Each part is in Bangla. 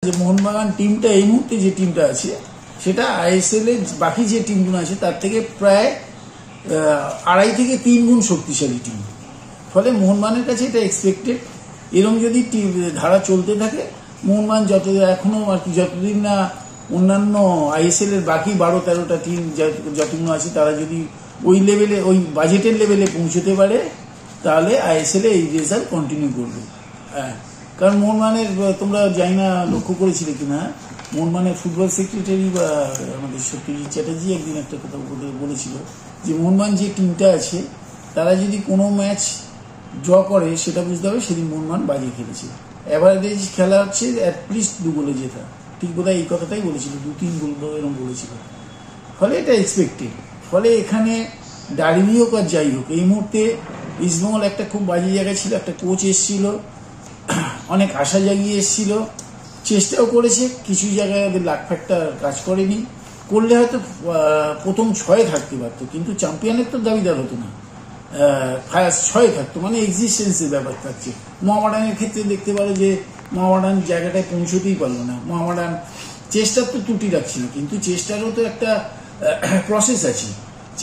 যে মোহনবাগান টিমটা এই মুহূর্তে যে টিমটা আছে সেটা আইএসএল এর বাকি যে টিমগুলো আছে তার থেকে প্রায় 2.5 থেকে 3 গুণ শক্তিশালী টিম। ফলে মোহনবাগানের কাছে এটা এক্সপেক্টেড। এরকম যদি ধারা চলতে থাকে মোহনবাগান এখনো আর কি যতদিন না অন্যান্য আইএসএল এর বাকি 12-13টা টিম যতগুলো আছে তারা যদি ওই লেভেলে ওই বাজেটের লেভেলে পৌঁছতে পারে তাহলে আইএসএল এ এই রেজাল্ট কন্টিনিউ করবে। হ্যাঁ, কারণ মোহনবাগানের তোমরা জানি না লক্ষ্য করেছিলে কিনা, মোহনবাগানের ফুটবল সেক্রেটারি বা আমাদের সত্যজিৎ চ্যাটার্জি একদিন একটা কথা বলেছিল যে মোহনবাগান যে টিমটা আছে তারা যদি কোনো ম্যাচ ড্র করে সেটা বুঝতে হবে সেদিন মোহনবাগান বাজিয়ে খেলেছে। অ্যাভারেজ খেলা হচ্ছে অ্যাটলিস্ট 2 গোলে জেতা, ঠিক বোধহয় এই কথাটাই বলেছিল, 2-3 গোল এরকম বলেছিল। ফলে এটা এক্সপেক্টেড। ফলে এখানে ডার্বি হোক আর যাই হোক এই মুহূর্তে ইস্টবেঙ্গল একটা খুব বাজে জায়গায় ছিল। একটা কোচ এসেছিল, অনেক আশা জাগিয়ে এসেছিল, চেষ্টাও করেছে, কিছু জায়গায় ওদের লাক ফ্যাক্টর কাজ করেনি। করলে হয়তো প্রথম 6-এ থাকতে পারতো, কিন্তু চ্যাম্পিয়নের তো দাবিদার হতো না, ফার্স্ট 6-এ থাকতো, মানে এক্সিস্টেন্সের ব্যাপার থাকছে। মোহামেডানের ক্ষেত্রে দেখতে পারো যে মোহামেডান জায়গাটায় পৌঁছতেই পারলো না। মোহামেডান চেষ্টার তো ত্রুটি রাখছি না, কিন্তু চেষ্টারও তো একটা প্রসেস আছে।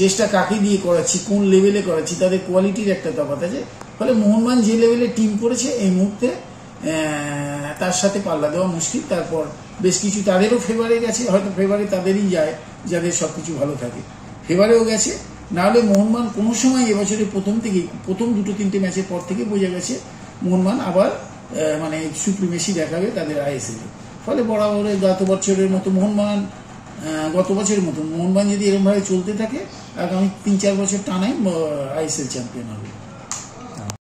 চেষ্টা কাকে দিয়ে করাচ্ছি, কোন লেভেলে করাচ্ছি, তাদের কোয়ালিটির একটা তফাৎ আছে। ফলে মোহনবাগান যে লেভেলে টিম করেছে এই মুহূর্তে তার সাথে পাল্লা দেওয়া মুশকিল। তারপর বেশ কিছু তাদেরও ফেভারে গেছে, হয়তো ফেভারে তাদেরই যায় যাদের সবকিছু ভালো থাকে, ফেভারেও গেছে। নাহলে মোহনবাগান কোনো সময় এবছরের প্রথম 2-3টে ম্যাচের পর থেকে বোঝা গেছে মোহনবাগান আবার মানে সুপ্রিমেসি দেখাবে তাদের আইএসএল। ফলে বরাবর গত বছরের মতো মোহনবাগান যদি এরকমভাবে চলতে থাকে আগামী 3-4 বছর টানাই আইএসএল চ্যাম্পিয়ন হবে।